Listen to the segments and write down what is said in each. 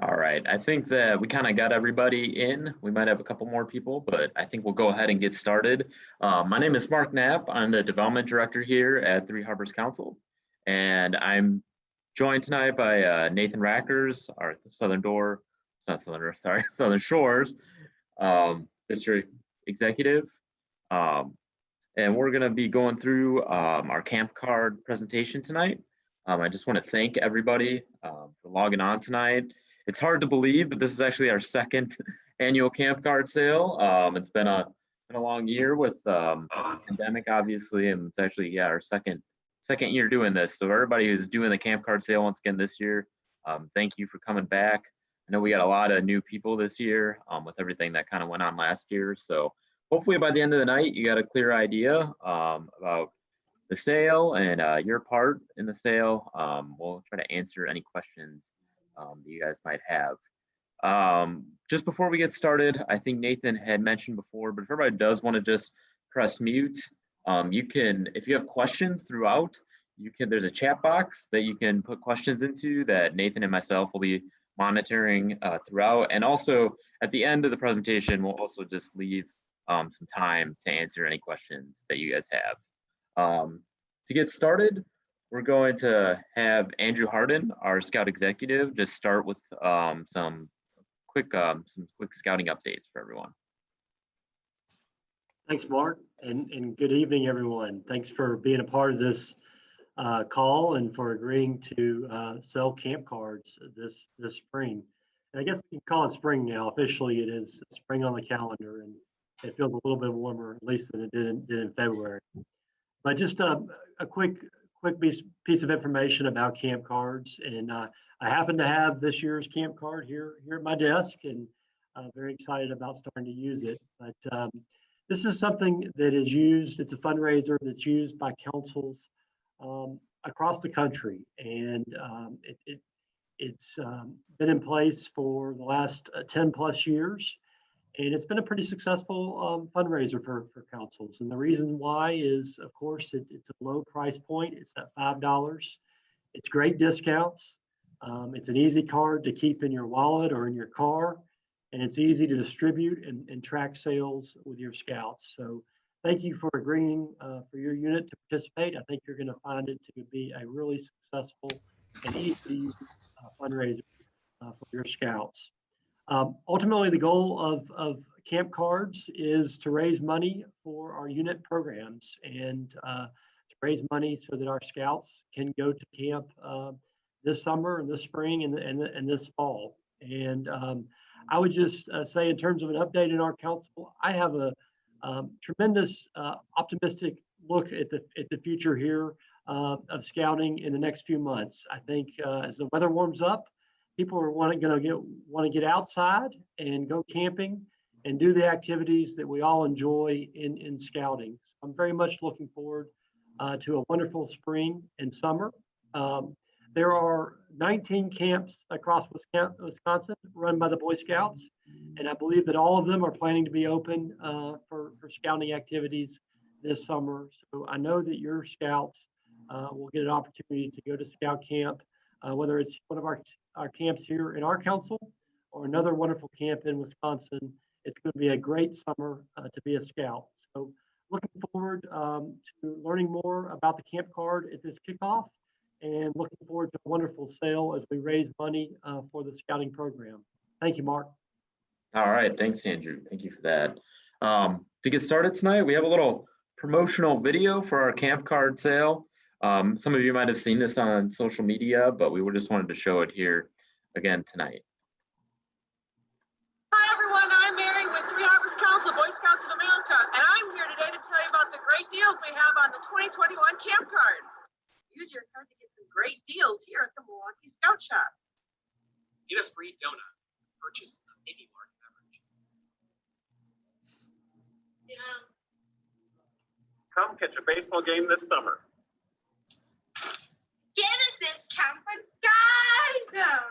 All right, I think that we kind of got everybody in. We might have a couple more people, but I think we'll go ahead and get started. My name is Mark Knapp. I'm the development director here at Three Harbors Council, and I'm joined tonight by Nathan Rackers, our Southern Door, it's not Southern Door, sorry, Southern Shores district executive. And we're going to be going through our camp card presentation tonight. I just want to thank everybody for logging on tonight. It's hard to believe, but this is actually our second annual camp card sale. It's been a long year with the pandemic, obviously, and it's actually our second year doing this. So everybody who's doing the camp card sale once again this year, thank you for coming back. I know we got a lot of new people this year with everything that kind of went on last year. So hopefully by the end of the night, you got a clear idea about the sale and your part in the sale. We'll try to answer any questions that you guys might have. Just before we get started, I think Nathan had mentioned before, but if everybody does want to just press mute, you can, if you have questions throughout, there's a chat box that you can put questions into that Nathan and myself will be monitoring throughout. And also at the end of the presentation, we'll also just leave some time to answer any questions that you guys have. To get started, we're going to have Andrew Harden, our Scout Executive, just start with some quick scouting updates for everyone. Thanks, Mark, and good evening, everyone. Thanks for being a part of this call and for agreeing to sell camp cards this spring. And I guess we can call it spring now. Officially, it is spring on the calendar, and it feels a little bit warmer, at least, than it did in February. But just a quick piece of information about camp cards, and I happen to have this year's camp card here at my desk, and very excited about starting to use it. But this is something that is used. It's a fundraiser that's used by councils across the country, and it's been in place for the last 10 plus years. And it's been a pretty successful fundraiser for councils. And the reason why is, of course, it's a low price point. It's at $5. It's great discounts. It's an easy card to keep in your wallet or in your car. And it's easy to distribute and track sales with your scouts. So thank you for agreeing for your unit to participate. I think you're going to find it to be a really successful and easy to use fundraiser for your scouts. Ultimately, the goal of camp cards is to raise money for our unit programs and to raise money so that our scouts can go to camp this summer and this spring and this fall. And I would just say, in terms of an update in our council, I have a tremendous optimistic look at the future here of scouting in the next few months. I think as the weather warms up, people are want to get outside and go camping and do the activities that we all enjoy in scouting. So I'm very much looking forward to a wonderful spring and summer. There are 19 camps across Wisconsin run by the Boy Scouts, and I believe that all of them are planning to be open for scouting activities this summer. So I know that your scouts will get an opportunity to go to scout camp, whether it's one of our camps here in our council or another wonderful camp in Wisconsin. It's going to be a great summer to be a scout. So looking forward to learning more about the camp card at this kickoff, and looking forward to a wonderful sale as we raise money for the scouting program. Thank you, Mark. All right, thanks, Andrew. Thank you for that. To get started tonight, we have a little promotional video for our camp card sale. Some of you might have seen this on social media, but we just wanted to show it here again tonight. Hi everyone, I'm Mary with Three Harbors Council, Boy Scouts of America, and I'm here today to tell you about the great deals we have on the 2021 camp card. Use your card to get some great deals here at the Milwaukee Scout Shop. Get a free donut. Purchase a Baby Mark beverage. Yeah. Come catch a baseball game this summer. Get a discount from Skyzone.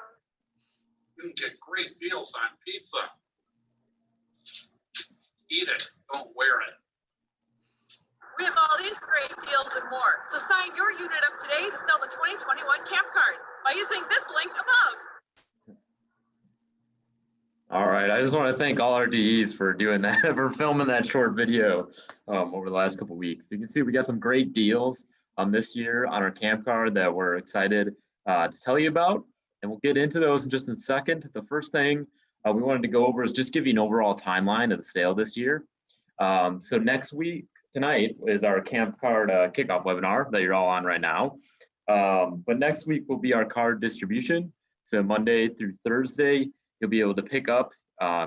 You can get great deals on pizza. Eat it, don't wear it. We have all these great deals and more. So sign your unit up today to sell the 2021 camp card by using this link above. right. I just want to thank all our DEs for doing that, for filming that short video over the last couple of weeks. You can see we got some great deals this year on our camp card that we're excited to tell you about. And we'll get into those in just a second. The first thing we wanted to go over is just give you an overall timeline of the sale this year. So next week, tonight, is our camp card kickoff webinar that you're all on right now. But next week will be our card distribution. So Monday through Thursday, you'll be able to pick up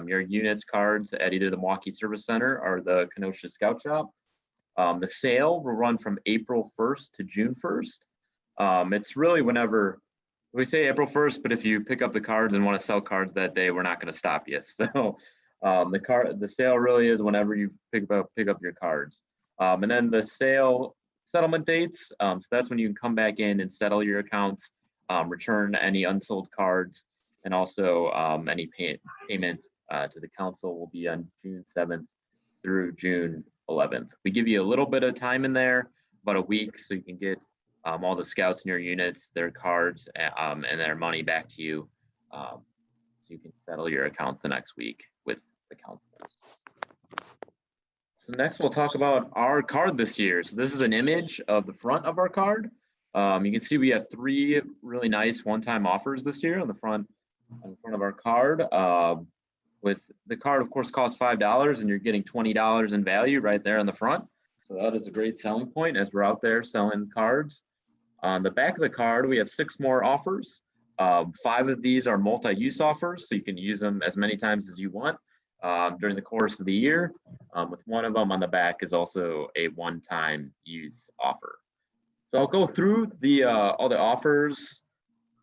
your units cards at either the Milwaukee Service Center or the Kenosha Scout Shop. The sale will run from April 1st to June 1st. It's really whenever we say April 1st, but if you pick up the cards and want to sell cards that day, we're not going to stop you. So the sale really is whenever you pick up your cards. And then the sale settlement dates, so that's when you can come back in and settle your accounts, return any unsold cards, and also any payment to the council will be on June 7th through June 11th. We give you a little bit of time in there, about a week, so you can get all the scouts in your units, their cards, and their money back to you, so you can settle your accounts the next week with the council. So next we'll talk about our card this year. So this is an image of the front of our card. You can see we have 3 really nice one-time offers this year on the front of our card. With the card, of course, costs $5, and you're getting $20 in value right there on the front. So that is a great selling point as we're out there selling cards. On the back of the card, we have 6 more offers. 5 of these are multi-use offers, so you can use them as many times as you want during the course of the year. With one of them on the back is also a one-time use offer. So I'll go through all the offers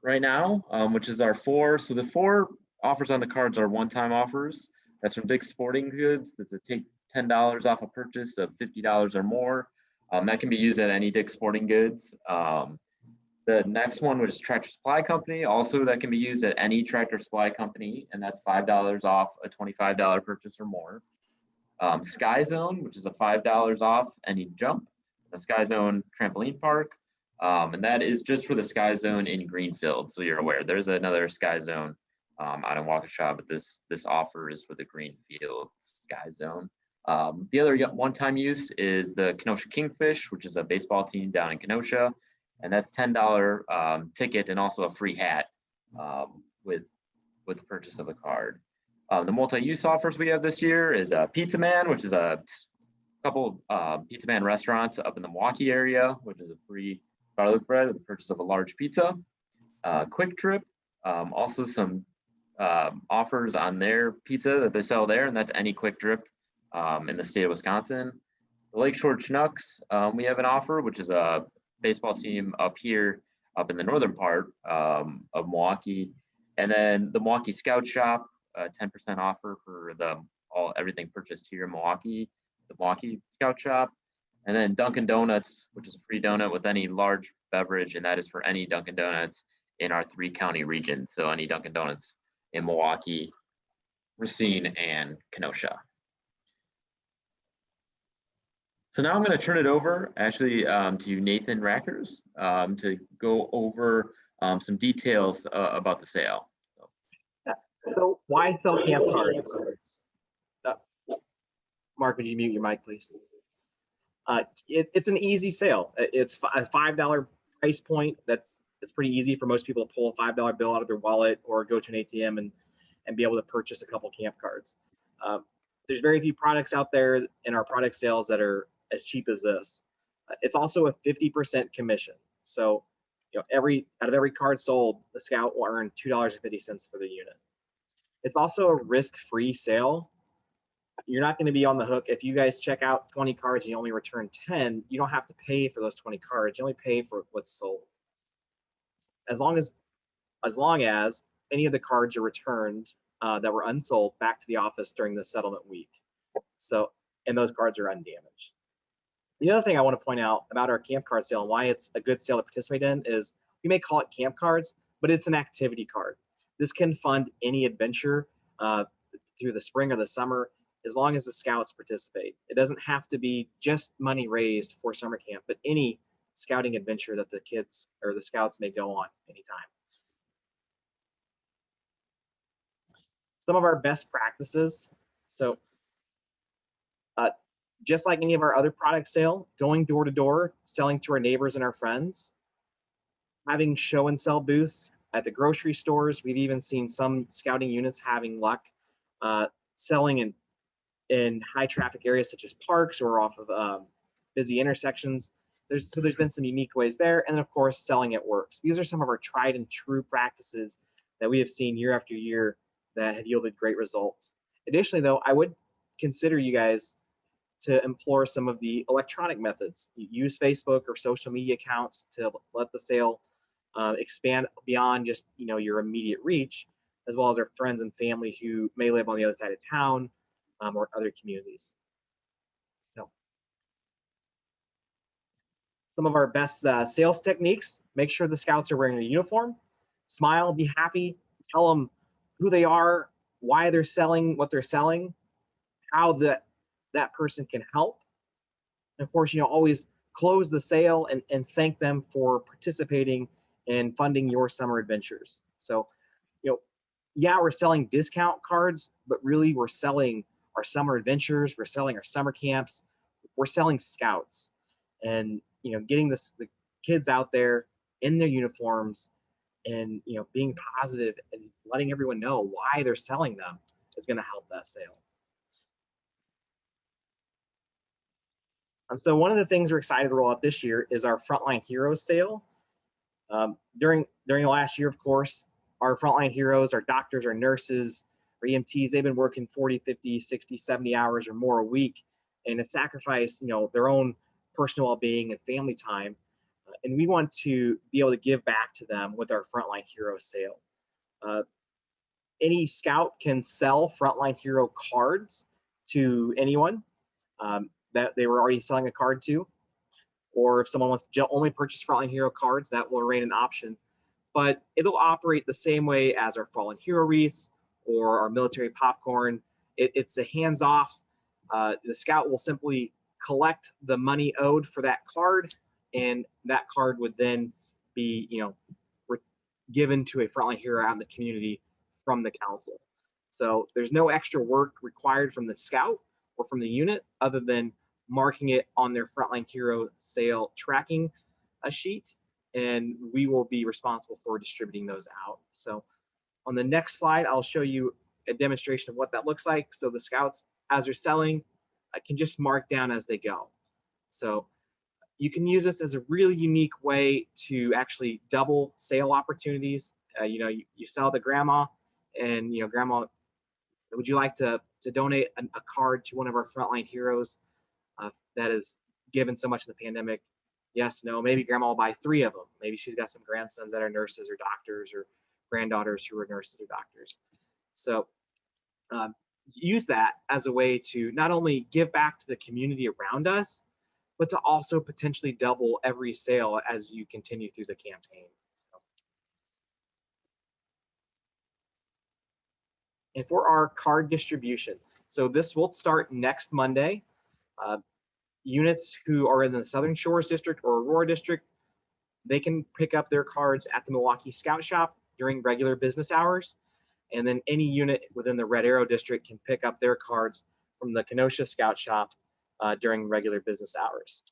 right now, which is our 4. So the 4 offers on the cards are one-time offers. That's from Dick's Sporting Goods. That's a take $10 off a purchase of $50 or more. That can be used at any Dick's Sporting Goods. The next one, which is Tractor Supply Company, also that can be used at any Tractor Supply Company, and that's $5 off a $25 purchase or more. Skyzone, which is a $5 off any jump, the Skyzone trampoline park, and that is just for the Skyzone in Greenfield, so you're aware. There's another Skyzone out in Waukesha, but this offer is for the Greenfield Skyzone. The other one-time use is the Kenosha Kingfish, which is a baseball team down in Kenosha, and that's $10 ticket and also a free hat with the purchase of the card. The multi-use offers we have this year is Pizza Man, which is a couple Pizza Man restaurants up in the Milwaukee area, which is a free garlic bread with the purchase of a large pizza. Quick Trip, also some offers on their pizza that they sell there, and that's any Quick Trip in the state of Wisconsin. The Lakeshore Chinooks, we have an offer, which is a baseball team up here, up in the northern part of Milwaukee. And then the Milwaukee Scout Shop, 10% offer for everything purchased here in Milwaukee, the Milwaukee Scout Shop. And then Dunkin' Donuts, which is a free donut with any large beverage, and that is for any Dunkin' Donuts in our 3-county region. So any Dunkin' Donuts in Milwaukee, Racine, and Kenosha. So now I'm going to turn it over actually to Nathan Rackers to go over some details about the sale. So why sell camp cards? Mark, would you mute your mic, please? It's an easy sale. It's a $5 price point. It's pretty easy for most people to pull a $5 bill out of their wallet or go to an ATM and be able to purchase a couple camp cards. There's very few products out there in our product sales that are as cheap as this. It's also a 50% commission. So, out of every card sold, the scout will earn $2.50 for the unit. It's also a risk-free sale. You're not going to be on the hook. If you guys check out 20 cards and you only return 10, you don't have to pay for those 20 cards. You only pay for what's sold. As long as any of the cards are returned that were unsold back to the office during the settlement week. And those cards are undamaged. The other thing I want to point out about our camp card sale and why it's a good sale to participate in is we may call it camp cards, but it's an activity card. This can fund any adventure through the spring or the summer, as long as the scouts participate. It doesn't have to be just money raised for summer camp, but any scouting adventure that the kids or the scouts may go on anytime. some of our best practices. So just like any of our other product sale, going door to door, selling to our neighbors and our friends, having show and sell booths at the grocery stores. We've even seen some scouting units having luck selling in high traffic areas such as parks or off of busy intersections. There's been some unique ways there. And then of course, selling at work. So these are some of our tried and true practices that we have seen year after year that have yielded great results. Additionally though, I would consider you guys to implore some of the electronic methods. You use Facebook or social media accounts to let the sale expand beyond just your immediate reach, as well as our friends and family who may live on the other side of town or other communities. So some of our best sales techniques: make sure the scouts are wearing a uniform, smile, be happy, tell them who they are, why they're selling what they're selling, how that person can help. And of course, always close the sale and thank them for participating in funding your summer adventures. So, yeah, we're selling discount cards, but really we're selling our summer adventures, we're selling our summer camps, we're selling scouts, and getting the kids out there in their uniforms and being positive and letting everyone know why they're selling them is going to help that sale. So one of the things we're excited to roll out this year is our Frontline Heroes sale. During the last year, of course, our frontline heroes, our doctors, our nurses, our EMTs, they've been working 40, 50, 60, 70 hours or more a week, and to sacrifice, their own personal well-being and family time. And we want to be able to give back to them with our Frontline Heroes sale. Any scout can sell Frontline Hero cards to anyone that they were already selling a card to, or if someone wants to only purchase Frontline Hero cards, that will remain an option. But it'll operate the same way as our Fallen Hero wreaths or our military popcorn. It's a hands-off. The scout will simply collect the money owed for that card, and that card would then be, given to a Frontline Hero out in the community from the council. So there's no extra work required from the scout or from the unit other than marking it on their Frontline Hero sale tracking sheet, and we will be responsible for distributing those out. So on the next slide, I'll show you a demonstration of what that looks like. So the scouts, as they're selling, can just mark down as they go. So you can use this as a really unique way to actually double sale opportunities. You sell to grandma, and grandma, would you like to donate a card to one of our Frontline Heroes that is given so much in the pandemic? Yes, no, maybe grandma will buy 3 of them. Maybe she's got some grandsons that are nurses or doctors, or granddaughters who are nurses or doctors. So use that as a way to not only give back to the community around us, but to also potentially double every sale as you continue through the campaign. And for our card distribution, so this will start next Monday. Units who are in the Southern Shores District or Aurora District, they can pick up their cards at the Milwaukee Scout Shop during regular business hours. And then any unit within the Red Arrow District can pick up their cards from the Kenosha Scout Shop during regular business hours.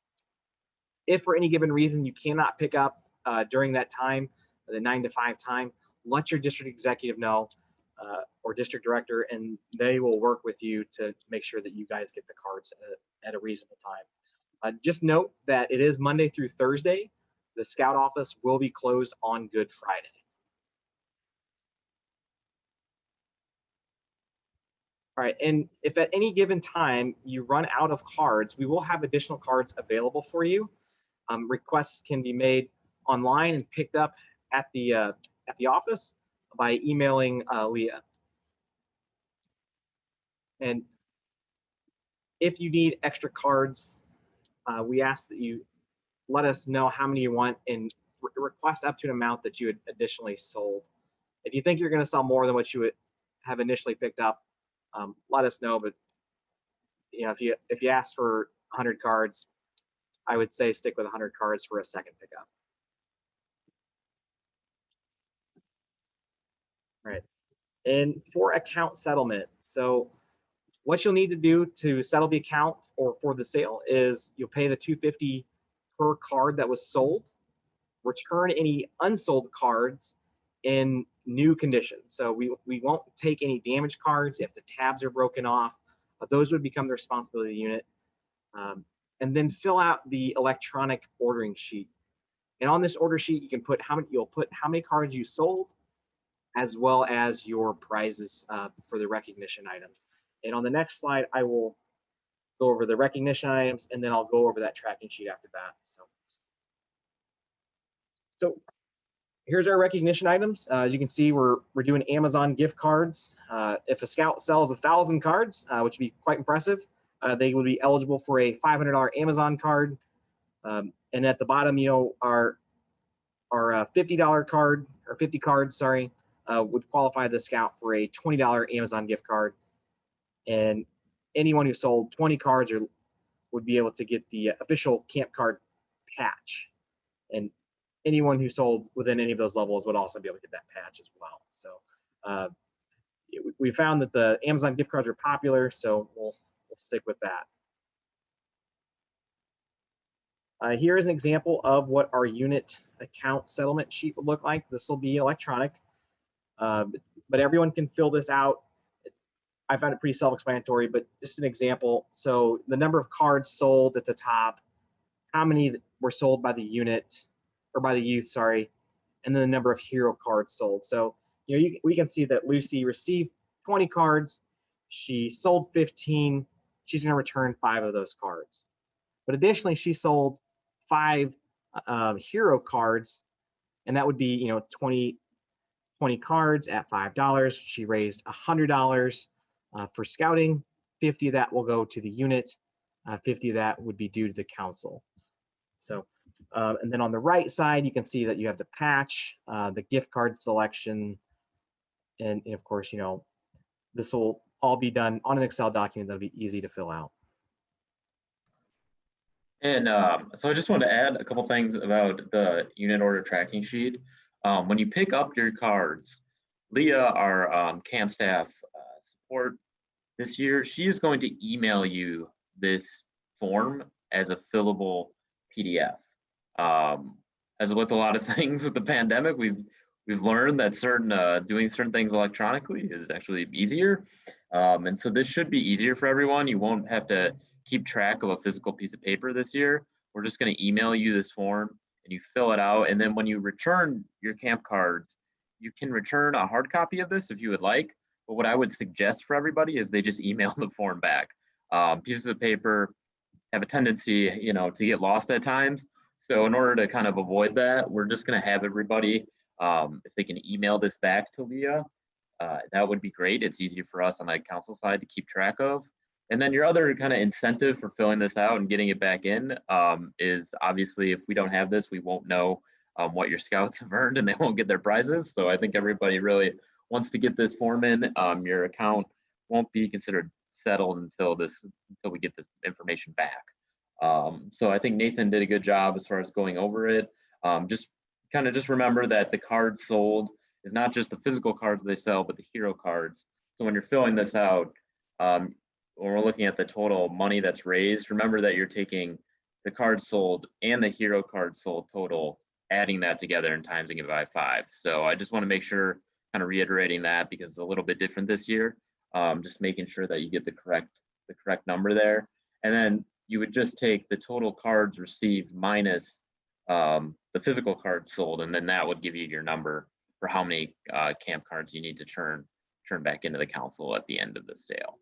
If for any given reason you cannot pick up during that time, the 9 to 5 time, let your district executive know or district director, and they will work with you to make sure that you guys get the cards at a reasonable time. Just note that it is Monday through Thursday. The Scout office will be closed on Good Friday. All right, and if at any given time you run out of cards, we will have additional cards available for you. Requests can be made online and picked up at the office by emailing Leah. And if you need extra cards, we ask that you let us know how many you want and request up to an amount that you had additionally sold. If you think you're going to sell more than what you would have initially picked up, let us know. But if you ask for 100 cards, I would say stick with 100 cards for a second pickup. All right. And for account settlement, so what you'll need to do to settle the account or for the sale is you'll pay the $250 per card that was sold, return any unsold cards in new condition. So we won't take any damaged cards if the tabs are broken off. Those would become the responsibility of the unit. And then fill out the electronic ordering sheet. And on this order sheet, you can put you'll put how many cards you sold, as well as your prizes for the recognition items. And on the next slide, I will go over the recognition items, and then I'll go over that tracking sheet after that. So here's our recognition items. As you can see, we're doing Amazon gift cards. If a scout sells 1,000 cards, which would be quite impressive, they would be eligible for a $500 Amazon card. And at the bottom, our $50 card, or 50 cards, sorry, would qualify the scout for a $20 Amazon gift card. And anyone who sold 20 cards would be able to get the official camp card patch. And anyone who sold within any of those levels would also be able to get that patch as well. So we found that the Amazon gift cards are popular, so we'll stick with that. Here is an example of what our unit account settlement sheet would look like. This will be electronic, but everyone can fill this out. I found it pretty self-explanatory, but just an example. So the number of cards sold at the top, how many were sold by the unit, or by the youth, sorry, and then the number of hero cards sold. So we can see that Lucy received 20 cards. She sold 15. She's going to return 5 of those cards. But additionally, she sold 5 hero cards, and that would be 20 cards at $5. She raised $100 for scouting. 50 of that will go to the unit. 50 of that would be due to the council. So, and then on the right side, you can see that you have the patch, the gift card selection, and of course, this will all be done on an Excel document that'll be easy to fill out. And so I just wanted to add a couple things about the unit order tracking sheet. When you pick up your cards, Leah, our camp staff support this year, she is going to email you this form as a fillable PDF. As with a lot of things with the pandemic, we've learned that doing certain things electronically is actually easier. And so this should be easier for everyone. You won't have to keep track of a physical piece of paper this year. We're just going to email you this form and you fill it out. And then when you return your camp cards, you can return a hard copy of this if you would like. But what I would suggest for everybody is they just email the form back. Pieces of paper have a tendency, to get lost at times. So in order to kind of avoid that, we're just going to have everybody, if they can email this back to Leah, that would be great. It's easier for us on the council side to keep track of. And then your other kind of incentive for filling this out and getting it back in is obviously if we don't have this, we won't know what your scouts have earned and they won't get their prizes. So I think everybody really wants to get this form in. Your account won't be considered settled until we get this information back. So I think Nathan did a good job as far as going over it. Just remember that the cards sold is not just the physical cards they sell, but the hero cards. So when you're filling this out, when we're looking at the total money that's raised, remember that you're taking the cards sold and the hero cards sold total, adding that together and timesing it by 5. So I just want to make sure, kind of reiterating that because it's a little bit different this year. Just making sure that you get the correct number there. And then you would just take the total cards received minus the physical cards sold, and then that would give you your number for how many camp cards you need to turn back into the council at the end of the sale.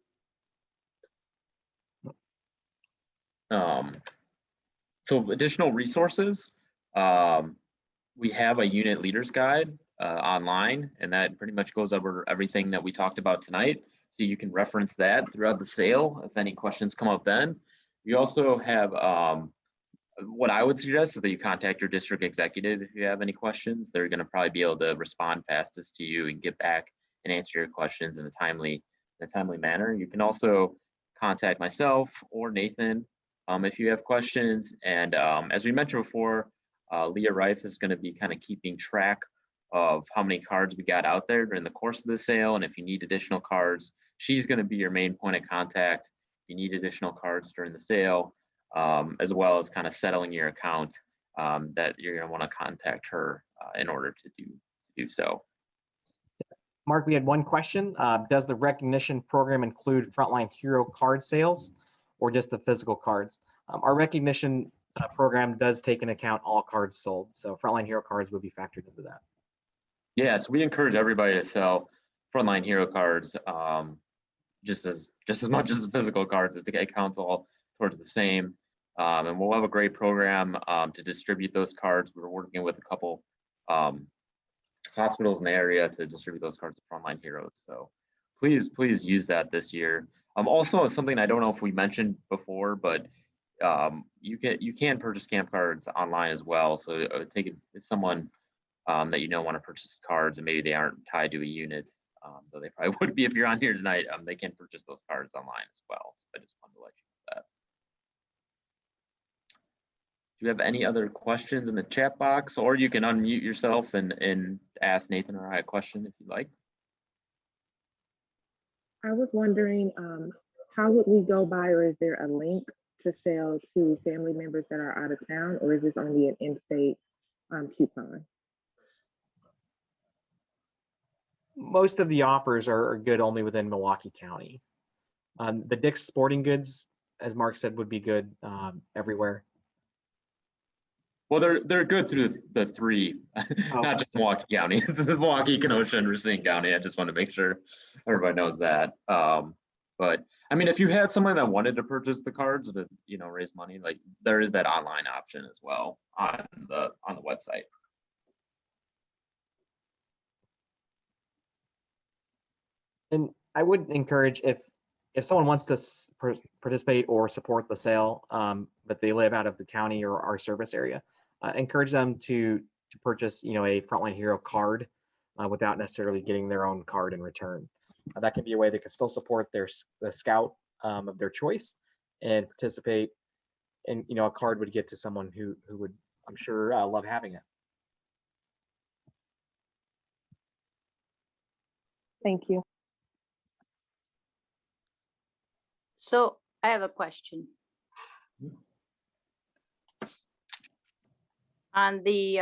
So additional resources, we have a unit leaders guide online, and that pretty much goes over everything that we talked about tonight. So you can reference that throughout the sale if any questions come up then. We also have what I would suggest is that you contact your district executive if you have any questions. They're going to probably be able to respond fastest to you and get back and answer your questions in a timely manner. You can also contact myself or Nathan if you have questions. And as we mentioned before, Leah Reif is going to be kind of keeping track of how many cards we got out there during the course of the sale. And if you need additional cards, she's going to be your main point of contact. If you need additional cards during the sale, as well as kind of settling your account, that you're going to want to contact her in order to do so. Mark, we had one question. Does the recognition program include Frontline Hero card sales or just the physical cards? Our recognition program does take into account all cards sold. So Frontline Hero cards would be factored into that. Yes, we encourage everybody to sell Frontline Hero cards just as much as the physical cards. It counts all towards the same. And we'll have a great program to distribute those cards. We're working with a couple hospitals in the area to distribute those cards to Frontline Heroes. So please use that this year. Also, something I don't know if we mentioned before, but you can purchase camp cards online as well. So if someone that you know want to purchase cards and maybe they aren't tied to a unit, though they probably would be if you're on here tonight, they can purchase those cards online as well. So I just wanted to let you know that. Do you have any other questions in the chat box, or you can unmute yourself and ask Nathan or I a question if you'd like? I was wondering, how would we go by, or is there a link to sell to family members that are out of town, or is this only an in-state coupon? Most of the offers are good only within Milwaukee County. The Dick's Sporting Goods, as Mark said, would be good everywhere. Well, they're good through the three, not just Milwaukee County. It's the Milwaukee, Kenosha, and Racine County. I just want to make sure everybody knows that. But I mean, if you had someone that wanted to purchase the cards to raise money, like there is that online option as well on the website. And I would encourage if someone wants to participate or support the sale, but they live out of the county or our service area, encourage them to purchase, a Frontline Hero card without necessarily getting their own card in return. That can be a way they can still support the scout of their choice and participate. And a card would get to someone who would, I'm sure, love having it. Thank you. So I have a question. On the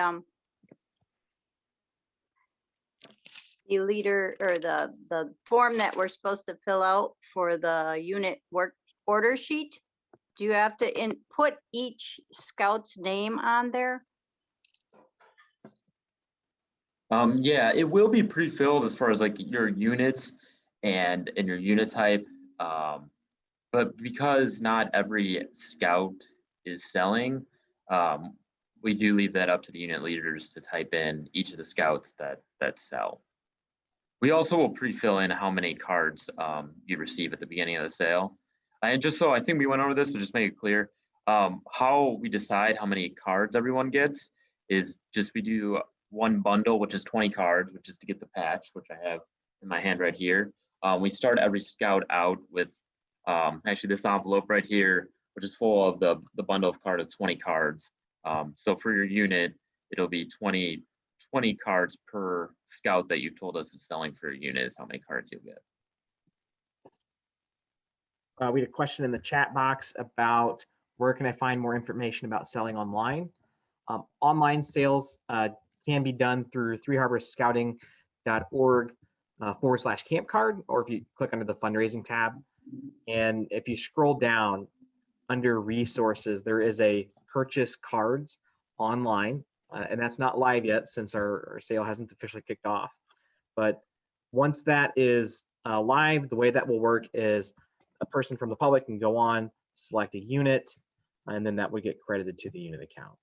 leader or the form that we're supposed to fill out for the unit work order sheet, do you have to input each scout's name on there? Yeah, it will be pre-filled as far as like your units and your unit type. But because not every scout is selling, we do leave that up to the unit leaders to type in each of the scouts that sell. We also will pre-fill in how many cards you receive at the beginning of the sale. And just so I think we went over this, but just make it clear, how we decide how many cards everyone gets is just we do one bundle, which is 20 cards, which is to get the patch, which I have in my hand right here. We start every scout out with actually this envelope right here, which is full of the bundle of cards of 20 cards. So for your unit, it'll be 20 cards per scout that you've told us is selling for your unit is how many cards you'll get. We had a question in the chat box about where can I find more information about selling online. Online sales can be done through threeharborscouting.org/camp card, or if you click under the fundraising tab. And if you scroll down under resources, there is a purchase cards online, and that's not live yet since our sale hasn't officially kicked off. But once that is live, the way that will work is a person from the public can go on, select a unit, and then that would get credited to the unit account.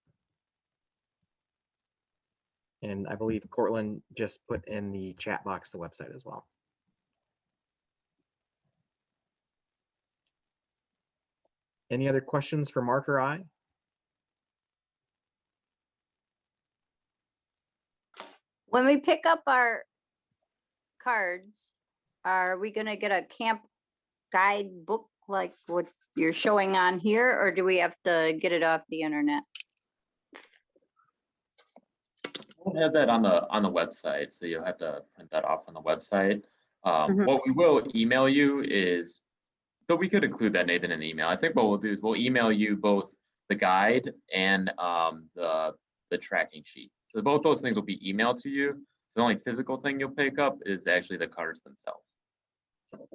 And I believe Cortland just put in the chat box the website as well. Any other questions for Mark or I? When we pick up our cards, are we going to get a camp guide book like what you're showing on here, or do we have to get it off the internet? We'll have that on the website, so you'll have to print that off on the website. Mhm. What we will email you is, though we could include that, Nathan, in the email. I think what we'll do is we'll email you both the guide and the tracking sheet. So both those things will be emailed to you. So the only physical thing you'll pick up is actually the cards themselves.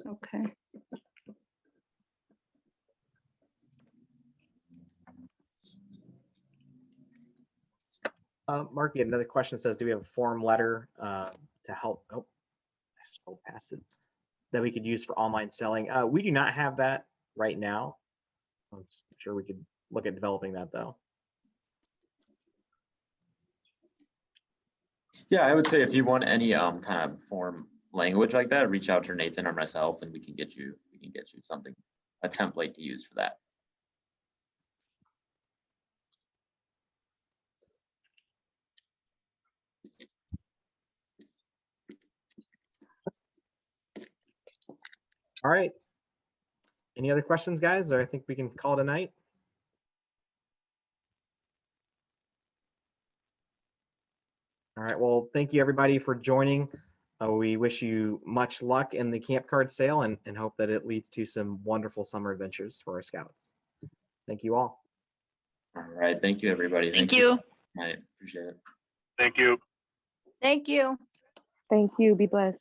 Okay. Marky, another question says, do we have a form letter to help? Oh, I scrolled past it. That we could use for online selling. We do not have that right now. I'm sure we could look at developing that though. Yeah, I would say if you want any kind of form language like that, reach out to Nathan or myself, and we can get you something, a template to use for that. All right. Any other questions, guys? Or I think we can call it a night. All right. Well, thank you everybody for joining. We wish you much luck in the camp card sale and hope that it leads to some wonderful summer adventures for our scouts. Thank you all. All right. Thank you, everybody. Thank you. I appreciate it. Thank you. Thank you. Thank you. Be blessed.